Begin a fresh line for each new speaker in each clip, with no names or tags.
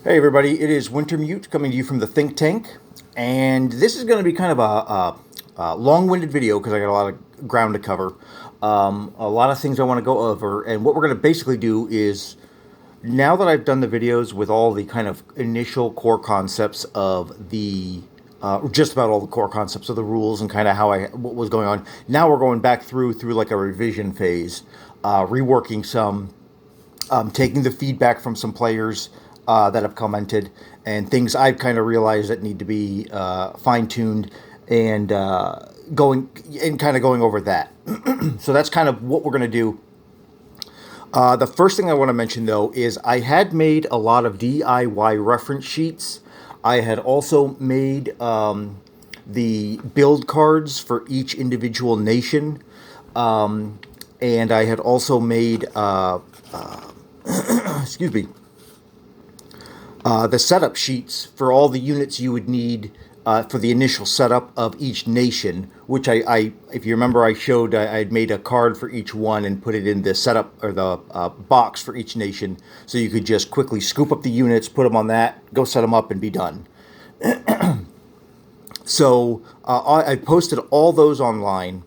Hey everybody, it is Wintermute coming to you from the think tank, and this is going to be kind of a long-winded video because I got a lot of ground to cover, a lot of things I want to go over, and what we're going to basically do is, now that I've done the videos with all the kind of initial core concepts of just about all the core concepts of the rules and kind of what was going on, now we're going back through like a revision phase, reworking some, taking the feedback from some players that have commented and things I've kind of realized that need to be fine tuned and going over that. So that's kind of what we're going to do. The first thing I want to mention though is I had made a lot of DIY reference sheets. I had also made the build cards for each individual nation. And I had also made excuse me, the setup sheets for all the units you would need for the initial setup of each nation, which if you remember, I showed I had made a card for each one and put it in the setup or the box for each nation, so you could just quickly scoop up the units, put them on that, go set them up, and be done. So I posted all those online.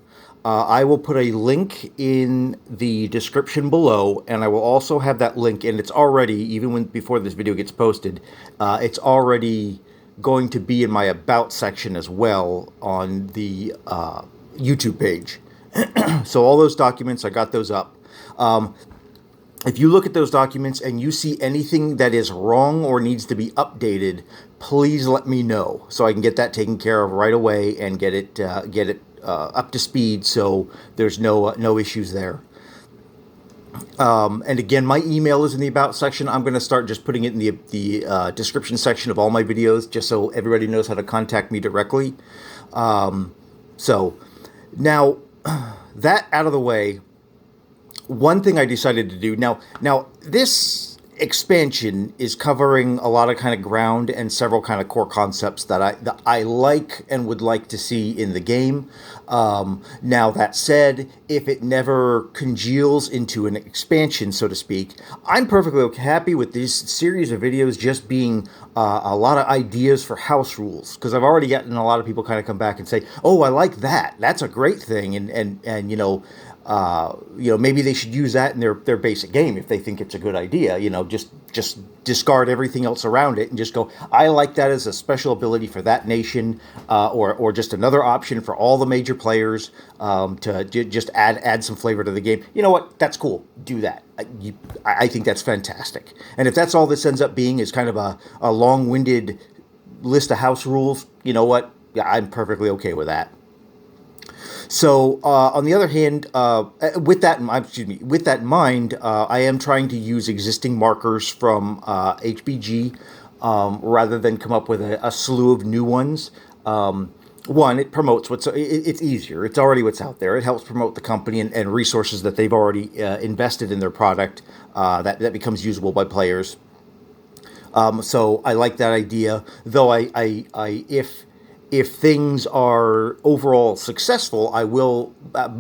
I will put a link in the description below, and I will also have that link, and it's already, before this video gets posted, it's already going to be in my About section as well on the YouTube page. So all those documents, I got those up. If you look at those documents and you see anything that is wrong or needs to be updated, please let me know so I can get that taken care of right away and get it up to speed, so there's no issues there. And again, my email is in the About section. I'm going to start just putting it in the description section of all my videos, just so everybody knows how to contact me directly. So now that out of the way, one thing I decided to do now this expansion is covering a lot of kind of ground and several kind of core concepts that I like and would like to see in the game. Now that said, if it never congeals into an expansion, so to speak, I'm perfectly happy with this series of videos just being a lot of ideas for house rules, because I've already gotten a lot of people kind of come back and say, "Oh, I like that. That's a great thing," and maybe they should use that in their basic game if they think it's a good idea. Just discard everything else around it and just go, I like that as a special ability for that nation, or just another option for all the major players, to just add some flavor to the game. You know what? That's cool. Do that. I think that's fantastic. And if that's all this ends up being is kind of a long-winded list of house rules, you know what? Yeah, I'm perfectly okay with that. So, on the other hand, with that in mind, I am trying to use existing markers from HBG, rather than come up with a slew of new ones. One, it promotes it's easier. It's already what's out there. It helps promote the company and resources that they've already invested in their product, that becomes usable by players. So I like that idea, though if things are overall successful, I will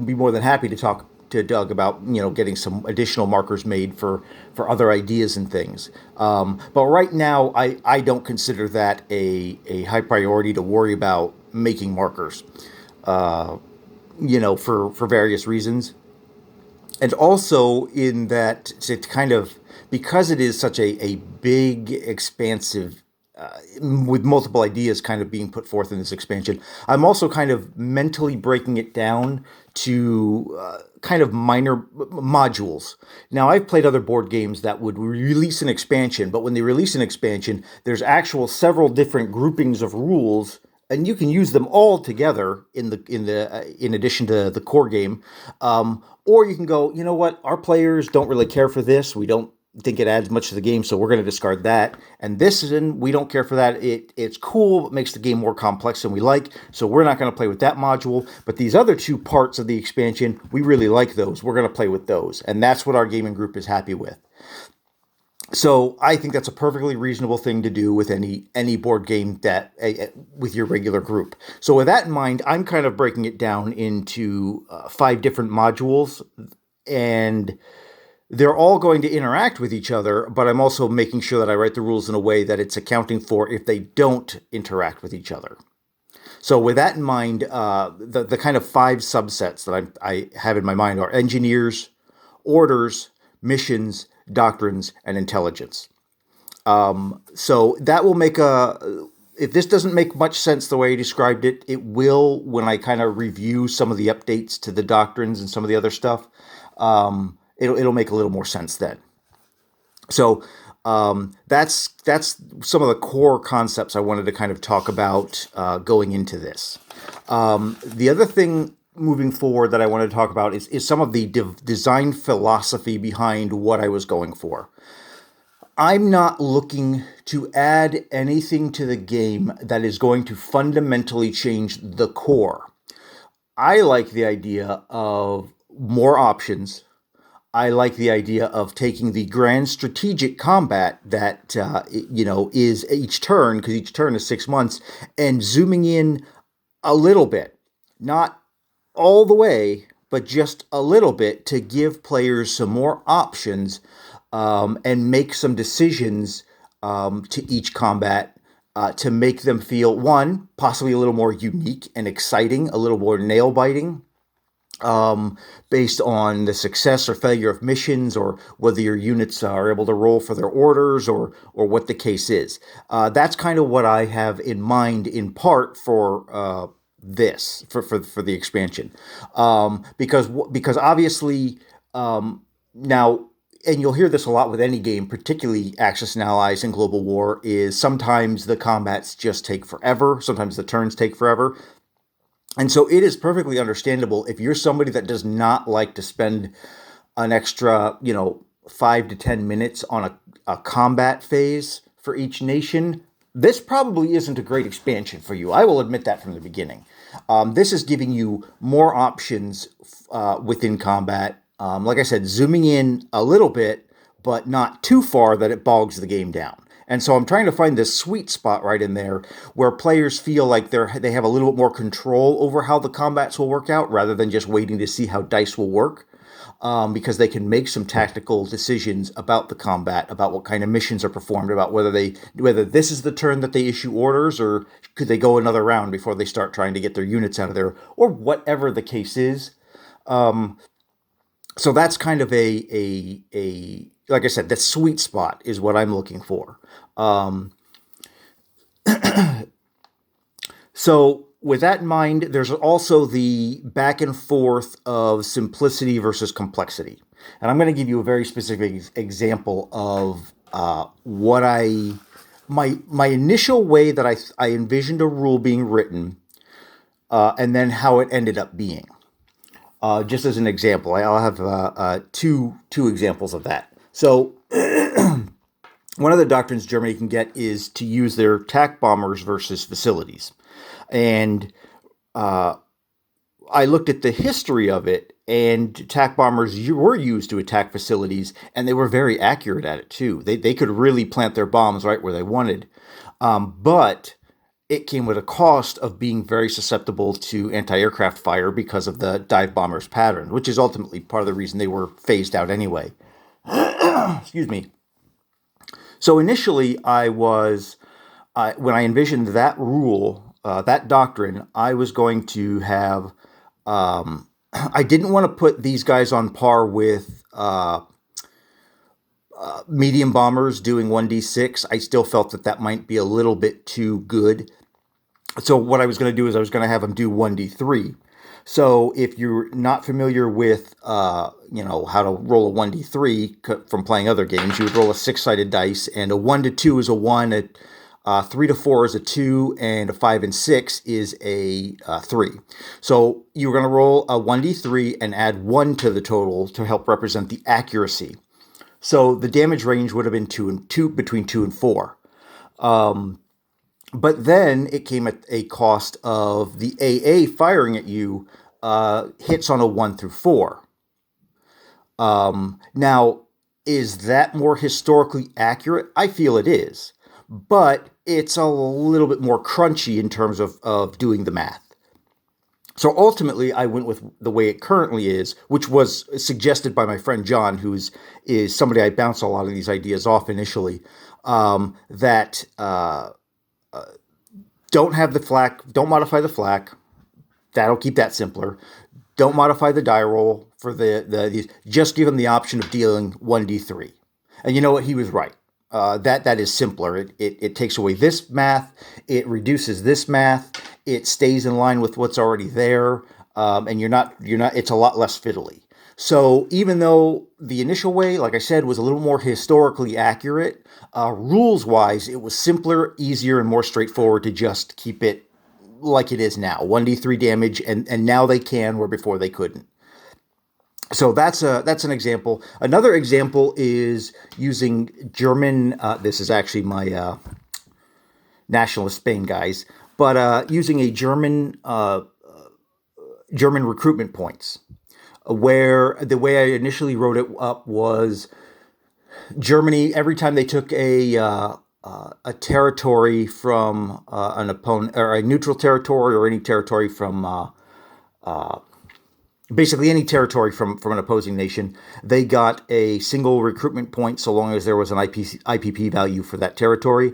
be more than happy to talk to Doug about getting some additional markers made for other ideas and things. But right now, I don't consider that a high priority to worry about making markers. For various reasons, and also in that it's kind of, because it is such a big, expansive, with multiple ideas kind of being put forth in this expansion, I'm also kind of mentally breaking it down to kind of minor modules. Now, I've played other board games that would release an expansion, but when they release an expansion, there's actual several different groupings of rules, and you can use them all together in addition to the core game. Or you can go, you know what, our players don't really care for this. We don't think it adds much to the game, so we're going to discard that. And we don't care for that. It's cool. It makes the game more complex than we like, so we're not going to play with that module. But these other two parts of the expansion, we really like those. We're going to play with those. And that's what our gaming group is happy with. So I think that's a perfectly reasonable thing to do with any board game that with your regular group. So with that in mind, I'm kind of breaking it down into 5 different modules, and they're all going to interact with each other, but I'm also making sure that I write the rules in a way that it's accounting for if they don't interact with each other. So with that in mind, the kind of five subsets that I have in my mind are engineers, orders, missions, doctrines, and intelligence. So that will make if this doesn't make much sense the way I described it, it will when I kind of review some of the updates to the doctrines and some of the other stuff. It'll make a little more sense then. So that's some of the core concepts I wanted to kind of talk about going into this. The other thing moving forward that I wanted to talk about is some of the design philosophy behind what I was going for. I'm not looking to add anything to the game that is going to fundamentally change the core. I like the idea of more options. I like the idea of taking the grand strategic combat that, is each turn, because each turn is 6 months, and zooming in a little bit. Not all the way, but just a little bit to give players some more options and make some decisions to each combat to make them feel, one, possibly a little more unique and exciting, a little more nail-biting, based on the success or failure of missions, or whether your units are able to roll for their orders, or what the case is. That's kind of what I have in mind, in part for this for the expansion, because obviously now. And you'll hear this a lot with any game, particularly Axis and Allies in Global War, is sometimes the combats just take forever. Sometimes the turns take forever. And so it is perfectly understandable if you're somebody that does not like to spend an extra, 5 to 10 minutes on a combat phase for each nation. This probably isn't a great expansion for you. I will admit that from the beginning. This is giving you more options within combat. Like I said, zooming in a little bit, but not too far that it bogs the game down. And so I'm trying to find this sweet spot right in there where players feel like they have a little bit more control over how the combats will work out, rather than just waiting to see how dice will work, because they can make some tactical decisions about the combat, about what kind of missions are performed, about whether this is the turn that they issue orders, or could they go another round before they start trying to get their units out of there, or whatever the case is. So that's kind of a like I said, that sweet spot is what I'm looking for. So with that in mind, there's also the back and forth of simplicity versus complexity. And I'm going to give you a very specific example of what my initial way that I envisioned a rule being written, and then how it ended up being. Just as an example, I'll have two examples of that. So one of the doctrines Germany can get is to use their attack bombers versus facilities. And I looked at the history of it, and attack bombers were used to attack facilities, and they were very accurate at it too. They could really plant their bombs right where they wanted. But it came with a cost of being very susceptible to anti-aircraft fire because of the dive bombers pattern, which is ultimately part of the reason they were phased out anyway. Excuse me. So initially, when I envisioned that rule, that doctrine, I was going to have, I didn't want to put these guys on par with medium bombers doing 1d6. I still felt that might be a little bit too good. So what I was going to do is I was going to have them do 1d3. So if you're not familiar with, how to roll a 1d3 from playing other games, you would roll a 6-sided dice, and a 1 to 2 is a 1, a 3 to 4 is a 2, and a 5 and 6 is a 3. So you're going to roll a 1d3 and add 1 to the total to help represent the accuracy. So the damage range would have been between 2 and 4. But then it came at a cost of the AA firing at you hits on a 1 through 4. Now, is that more historically accurate? I feel it is. But it's a little bit more crunchy in terms of doing the math. So ultimately, I went with the way it currently is, which was suggested by my friend John, is somebody I bounce a lot of these ideas off initially. That don't have the flak, don't modify the flak. That'll keep that simpler. Don't modify the die roll for these. Just give them the option of dealing 1d3. And you know what? He was right. That is simpler. It takes away this math. It reduces this math. It stays in line with what's already there, and you're not. It's a lot less fiddly. So even though the initial way, like I said, was a little more historically accurate, rules wise, it was simpler, easier, and more straightforward to just keep it like it is now, 1d3 damage, and now they can where before they couldn't. So that's an example. Another example is using German. This is actually my nationalist Spain guys, but using a German recruitment points, where the way I initially wrote it up was Germany. Every time they took a territory from an opponent, or a neutral territory, or any territory from basically any territory from an opposing nation, they got a single recruitment point so long as there was an IPP value for that territory.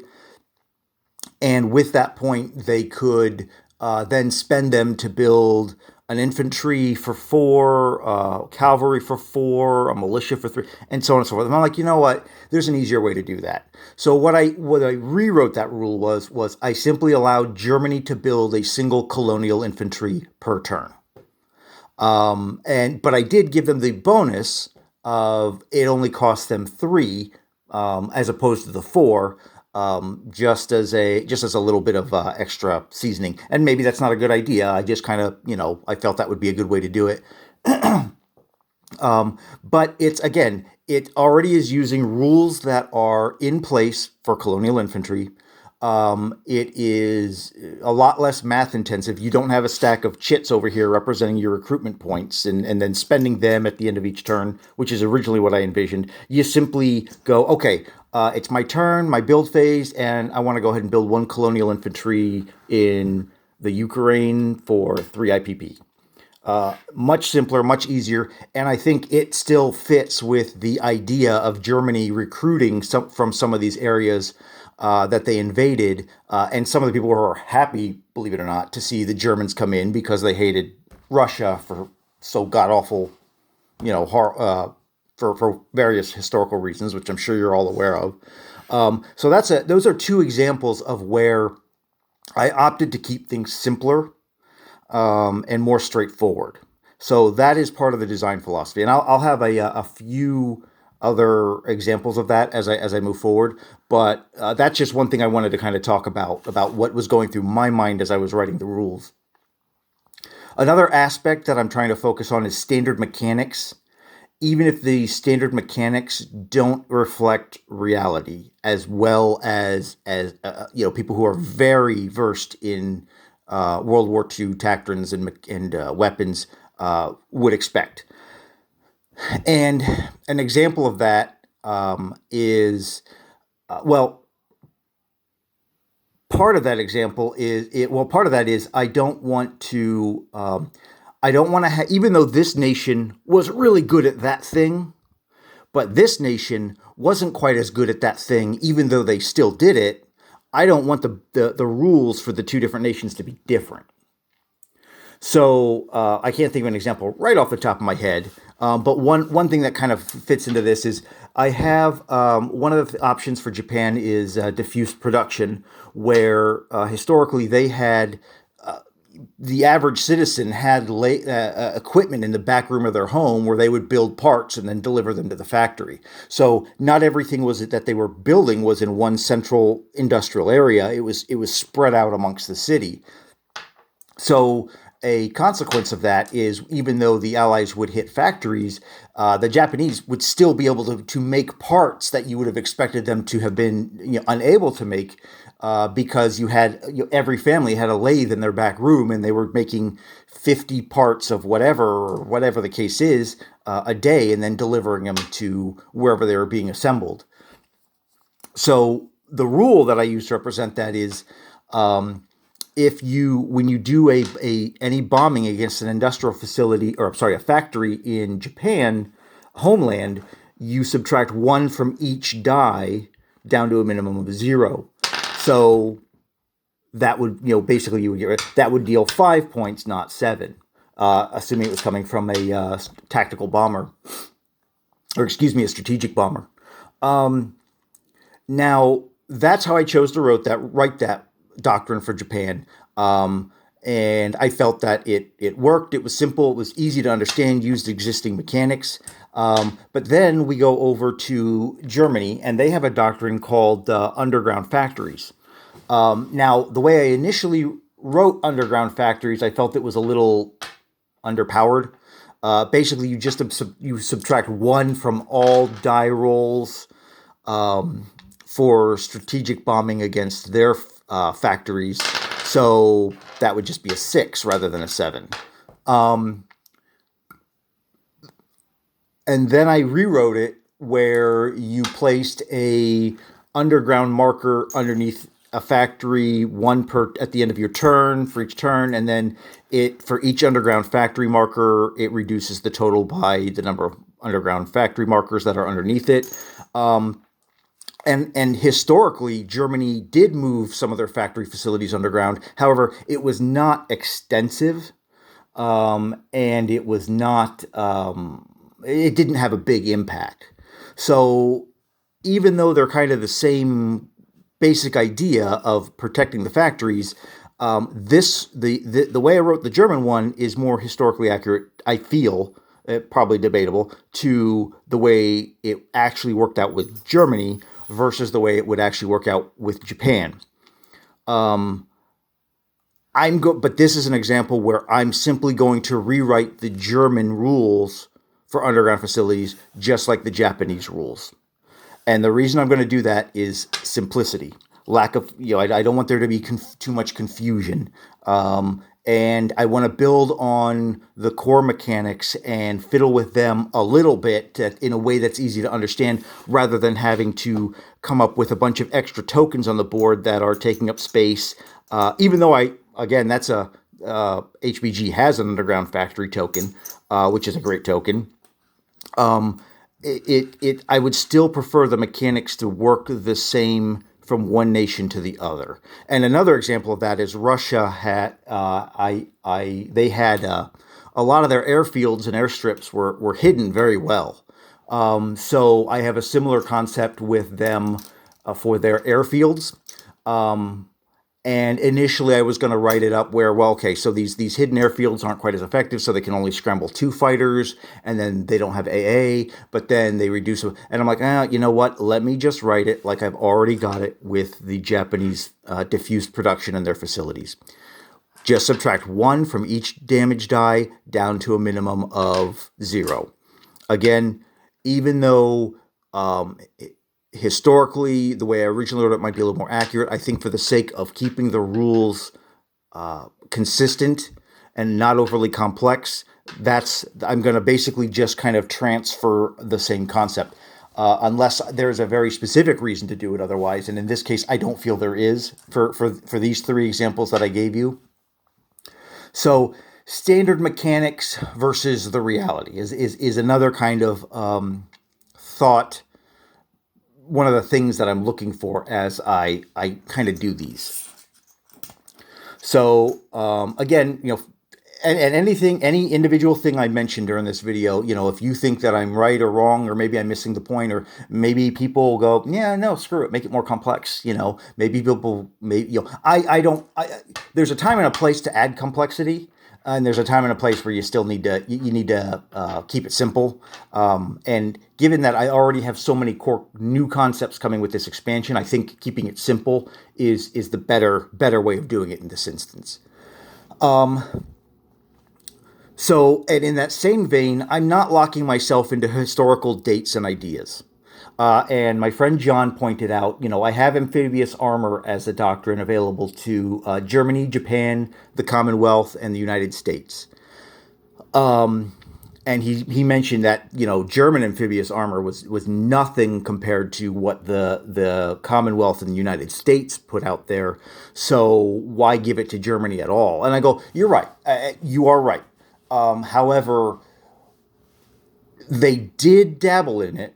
And with that point, they could then spend them to build an infantry for 4, cavalry for 4, a militia for 3, and so on and so forth. And I'm like, you know what? There's an easier way to do that. So what I rewrote that rule was I simply allowed Germany to build a single colonial infantry per turn. But I did give them the bonus of it only cost them 3, as opposed to the 4, just as a little bit of extra seasoning. And maybe that's not a good idea. I just kind of, I felt that would be a good way to do it. But it already is using rules that are in place for colonial infantry. It is a lot less math intensive. You don't have a stack of chits over here representing your recruitment points and then spending them at the end of each turn, which is originally what I envisioned. You simply go, okay, it's my turn, my build phase, and I want to go ahead and build 1 colonial infantry in the Ukraine for 3 IPP. Much simpler, much easier, and I think it still fits with the idea of Germany recruiting from some of these areas that they invaded, and some of the people were happy, believe it or not, to see the Germans come in because they hated Russia for so god awful, for various historical reasons, which I'm sure you're all aware of. So those are 2 examples of where I opted to keep things simpler and more straightforward. So that is part of the design philosophy, and I'll have a few other examples of that as I move forward. But that's just one thing I wanted to kind of talk about what was going through my mind as I was writing the rules. Another aspect that I'm trying to focus on is standard mechanics, even if the standard mechanics don't reflect reality as well as people who are very versed in World War II doctrines and weapons would expect. And an example of that is, part of that example is it. Well, part of that is I don't want to. I don't want to have, even though this nation was really good at that thing, but this nation wasn't quite as good at that thing, even though they still did it. I don't want the rules for the 2 different nations to be different. So I can't think of an example right off the top of my head. But one thing that kind of fits into this is I have one of the options for Japan is diffuse production, where historically they had the average citizen had equipment in the back room of their home where they would build parts and then deliver them to the factory. So not everything that they were building was in one central industrial area. It was spread out amongst the city. So a consequence of that is, even though the Allies would hit factories, the Japanese would still be able to make parts that you would have expected them to have been unable to make, because you had every family had a lathe in their back room, and they were making 50 parts of whatever the case is a day, and then delivering them to wherever they were being assembled. So the rule that I use to represent that is, if you when you do any bombing against an industrial facility, or sorry, a factory in Japan homeland, you subtract 1 from each die down to a minimum of 0. So that would, basically you would get that would deal 5 points, not 7, assuming it was coming from a tactical bomber, or excuse me, a strategic bomber. Now that's how I chose to write that doctrine for Japan. And I felt that it worked. It was simple. It was easy to understand, used existing mechanics. But then we go over to Germany, and they have a doctrine called underground factories. Now, the way I initially wrote underground factories, I felt it was a little underpowered. Basically, you subtract 1 from all die rolls for strategic bombing against their factories. So that would just be a 6 rather than a 7. And then I rewrote it where you placed a underground marker underneath a factory, 1 per at the end of your turn for each turn, and then for each underground factory marker, it reduces the total by the number of underground factory markers that are underneath it. And historically, Germany did move some of their factory facilities underground. However, it was not extensive, and it was not. It didn't have a big impact. So even though they're kind of the same basic idea of protecting the factories, the way I wrote the German one is more historically accurate, I feel, probably debatable, to the way it actually worked out with Germany versus the way it would actually work out with Japan. But this is an example where I'm simply going to rewrite the German rules for underground facilities just like the Japanese rules. And the reason I'm going to do that is simplicity. Lack of, I don't want there to be too much confusion. And I want to build on the core mechanics and fiddle with them a little bit in a way that's easy to understand, rather than having to come up with a bunch of extra tokens on the board that are taking up space. Even though that's HBG has an underground factory token, which is a great token. I would still prefer the mechanics to work the same from one nation to the other. And another example of that is Russia had they had a lot of their airfields and airstrips were hidden very well. So I have a similar concept with them for their airfields. And initially I was going to write it up where, so these hidden airfields aren't quite as effective, so they can only scramble 2 fighters, and then they don't have AA, but then they reduce them. And I'm like, you know what? Let me just write it like I've already got it with the Japanese diffused production in their facilities. Just subtract 1 from each damage die down to a minimum of 0. Again, even though historically, the way I originally wrote it might be a little more accurate, I think for the sake of keeping the rules consistent and not overly complex, I'm going to basically just kind of transfer the same concept, unless there's a very specific reason to do it otherwise. And in this case, I don't feel there is for these 3 examples that I gave you. So standard mechanics versus the reality is another kind of thought. One of the things that I'm looking for as I kind of do these. So again, and any individual thing I mentioned during this video, if you think that I'm right or wrong, or maybe I'm missing the point, or maybe people go, yeah, no, screw it, make it more complex. Maybe people, there's a time and a place to add complexity. And there's a time and a place where you still need to keep it simple. And given that I already have so many core new concepts coming with this expansion, I think keeping it simple is the better way of doing it in this instance. So, and in that same vein, I'm not locking myself into historical dates and ideas. And my friend John pointed out, I have amphibious armor as a doctrine available to Germany, Japan, the Commonwealth, and the United States. And he mentioned that German amphibious armor was nothing compared to what the Commonwealth and the United States put out there. So why give it to Germany at all? And I go, you're right. You are right. However, they did dabble in it,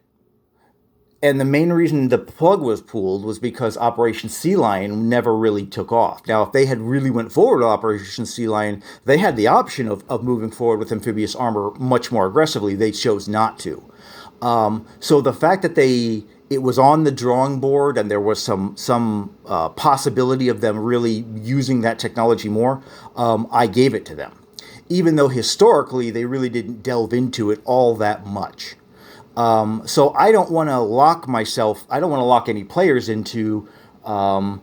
and the main reason the plug was pulled was because Operation Sea Lion never really took off. Now, if they had really went forward with Operation Sea Lion, they had the option of moving forward with amphibious armor much more aggressively. They chose not to. So the fact that it was on the drawing board and there was some possibility of them really using that technology more, I gave it to them, even though historically they really didn't delve into it all that much. So I don't want to lock myself. I don't want to lock any players into. Another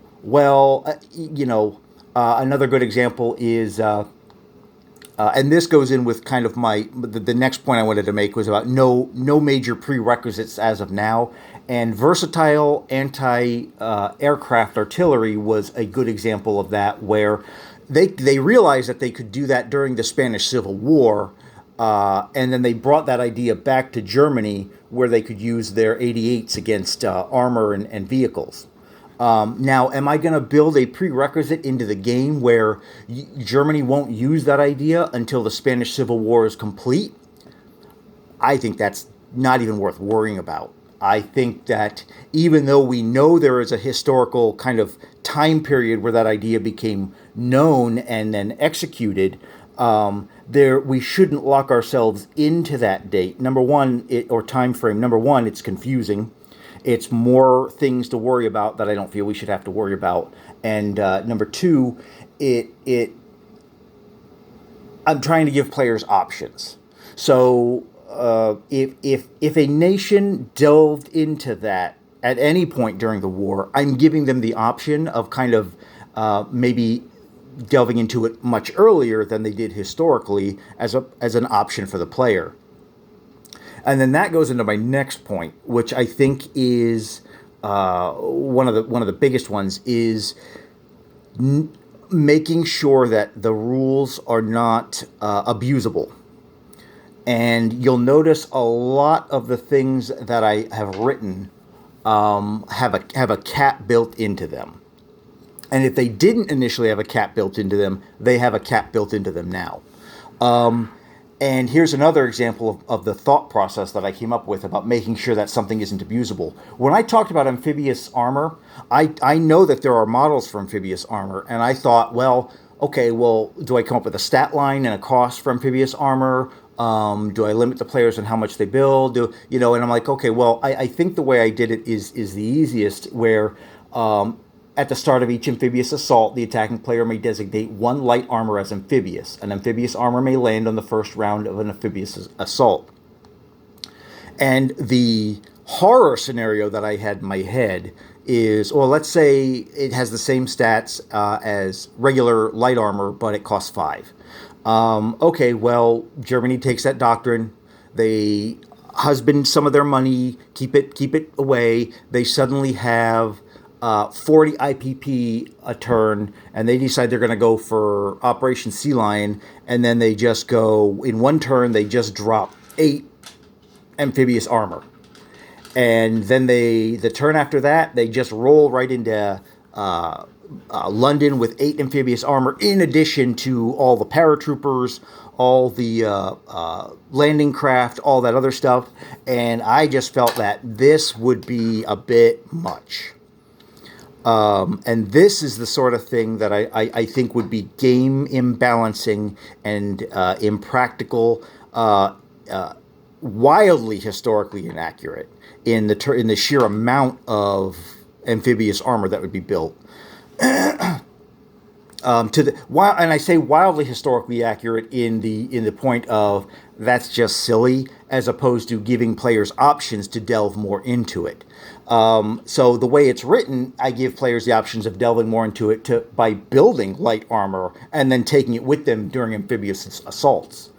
good example is, and this goes in with kind of the next point I wanted to make was about no major prerequisites as of now, and versatile anti-aircraft artillery was a good example of that, where they realized that they could do that during the Spanish Civil War. And then they brought that idea back to Germany, where they could use their 88s against armor and vehicles. Now, am I going to build a prerequisite into the game where Germany won't use that idea until the Spanish Civil War is complete? I think that's not even worth worrying about. I think that even though we know there is a historical kind of time period where that idea became known and then executed, we shouldn't lock ourselves into that date. Number one, or time frame. Number one, it's confusing. It's more things to worry about that I don't feel we should have to worry about. And number two, I'm trying to give players options. So if a nation delved into that at any point during the war, I'm giving them the option of kind of maybe delving into it much earlier than they did historically as an option for the player. And then that goes into my next point, which I think is one of the biggest ones, is making sure that the rules are not abusable. And you'll notice a lot of the things that I have written have a cap built into them. And if they didn't initially have a cap built into them, they have a cap built into them now. And here's another example of the thought process that I came up with about making sure that something isn't abusable. When I talked about amphibious armor, I know that there are models for amphibious armor, and I thought, do I come up with a stat line and a cost for amphibious armor? Do I limit the players on how much they build? And I'm like, I think the way I did it is the easiest, where at the start of each amphibious assault, the attacking player may designate one light armor as amphibious. An amphibious armor may land on the first round of an amphibious assault. And the horror scenario that I had in my head is, let's say it has the same stats as regular light armor, but it costs 5. Germany takes that doctrine. They husband some of their money, keep it away. They suddenly have 40 IPP a turn, and they decide they're going to go for Operation Sea Lion, and then they just go, in one turn, they just drop 8 amphibious armor. And then the turn after that, they just roll right into London with 8 amphibious armor, in addition to all the paratroopers, all the landing craft, all that other stuff. And I just felt that this would be a bit much. And this is the sort of thing that I think would be game imbalancing and impractical, wildly historically inaccurate in the sheer amount of amphibious armor that would be built. And I say wildly historically accurate in the point of that's just silly, as opposed to giving players options to delve more into it. So the way it's written, I give players the options of delving more into it by building light armor and then taking it with them during amphibious assaults.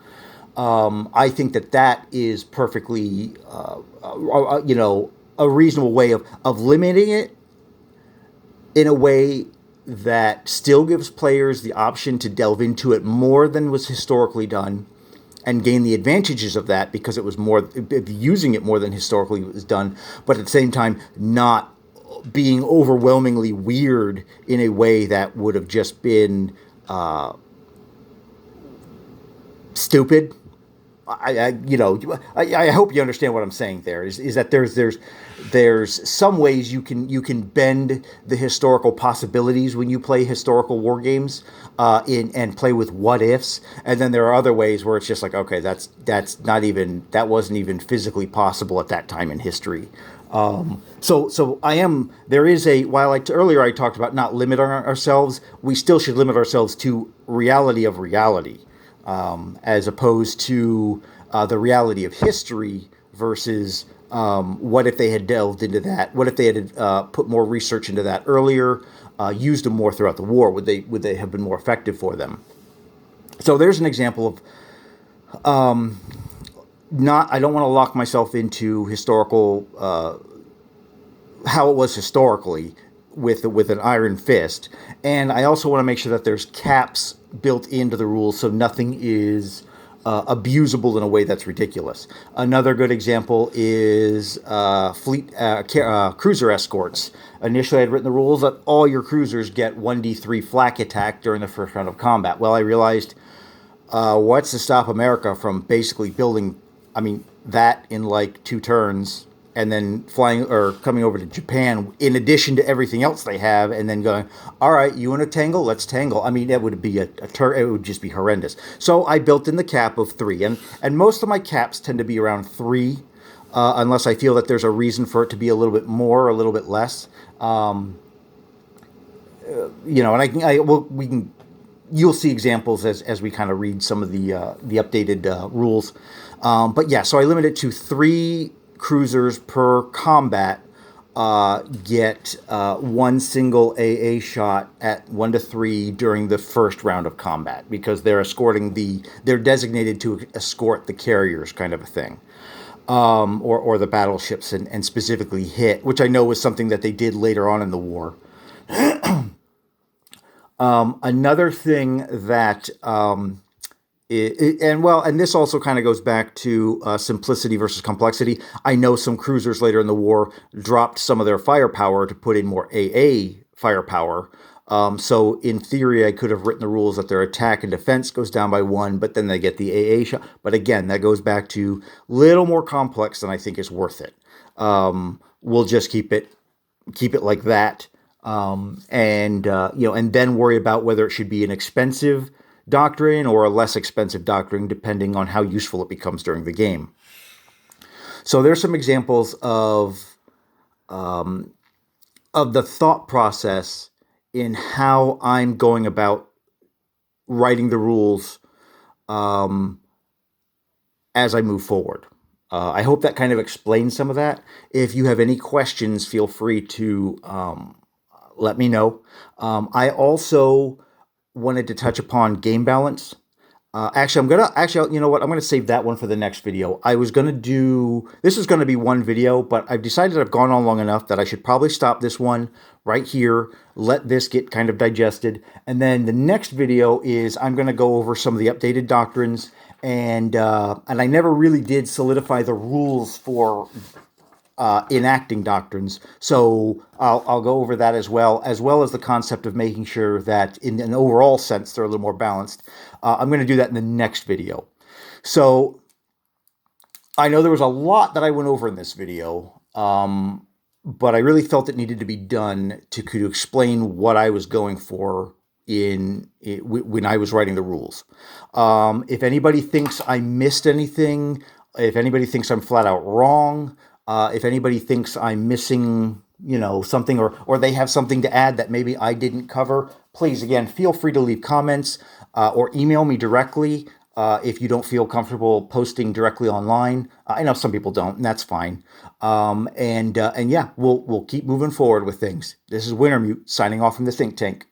I think that is perfectly, a reasonable way of limiting it in a way that still gives players the option to delve into it more than was historically done, and gain the advantages of that because it was more using it more than historically was done, but at the same time not being overwhelmingly weird in a way that would have just been stupid. I hope you understand what I'm saying. There is that there's some ways you can bend the historical possibilities when you play historical war games, and play with what ifs, and then there are other ways where it's just like, okay, that wasn't even physically possible at that time in history. So I am. There is a while earlier I talked about not limiting ourselves. We still should limit ourselves to reality of reality, as opposed to the reality of history versus what if they had delved into that? What if they had put more research into that earlier, used them more throughout the war? Would they have been more effective for them? So there's an example of not. I don't want to lock myself into historical how it was historically with an iron fist, and I also want to make sure that there's caps built into the rules so nothing is abusable in a way that's ridiculous. Another good example is cruiser escorts. Initially, I'd written the rules that all your cruisers get 1d3 flak attack during the first round of combat. Well, I realized what's to stop America from basically building, that in like 2 turns, and then flying or coming over to Japan in addition to everything else they have, and then going, all right, you want to tangle? Let's tangle. That would be it would just be horrendous. So I built in the cap of 3, and most of my caps tend to be around 3, unless I feel that there's a reason for it to be a little bit more, or a little bit less. And you'll see examples as we kind of read some of the updated rules. But yeah, so I limit it to 3 cruisers per combat, get 1 single AA shot at 1 to 3 during the first round of combat, because they're designated to escort the carriers, kind of a thing, or the battleships, and specifically hit, which I know was something that they did later on in the war. Another thing that and this also kind of goes back to simplicity versus complexity. I know some cruisers later in the war dropped some of their firepower to put in more AA firepower. So in theory, I could have written the rules that their attack and defense goes down by 1, but then they get the AA shot. But again, that goes back to a little more complex than I think is worth it. We'll just keep it like that, and then worry about whether it should be an expensive doctrine or a less expensive doctrine, depending on how useful it becomes during the game. So there's some examples of the thought process in how I'm going about writing the rules as I move forward. I hope that kind of explains some of that. If you have any questions, feel free to let me know. I also wanted to touch upon game balance. I'm gonna save that one for the next video. This is gonna be one video, but I've decided I've gone on long enough that I should probably stop this one right here, let this get kind of digested, and then the next video is I'm gonna go over some of the updated doctrines, and I never really did solidify the rules for enacting doctrines. So I'll go over that as well as the concept of making sure that in an overall sense they're a little more balanced. I'm going to do that in the next video. So I know there was a lot that I went over in this video, but I really felt it needed to be done to explain what I was going for when I was writing the rules. If anybody thinks I missed anything, if anybody thinks I'm flat out wrong, if anybody thinks I'm missing, something, or they have something to add that maybe I didn't cover, please, again, feel free to leave comments or email me directly if you don't feel comfortable posting directly online. I know some people don't, and that's fine. And yeah, we'll keep moving forward with things. This is Wintermute signing off from the think tank.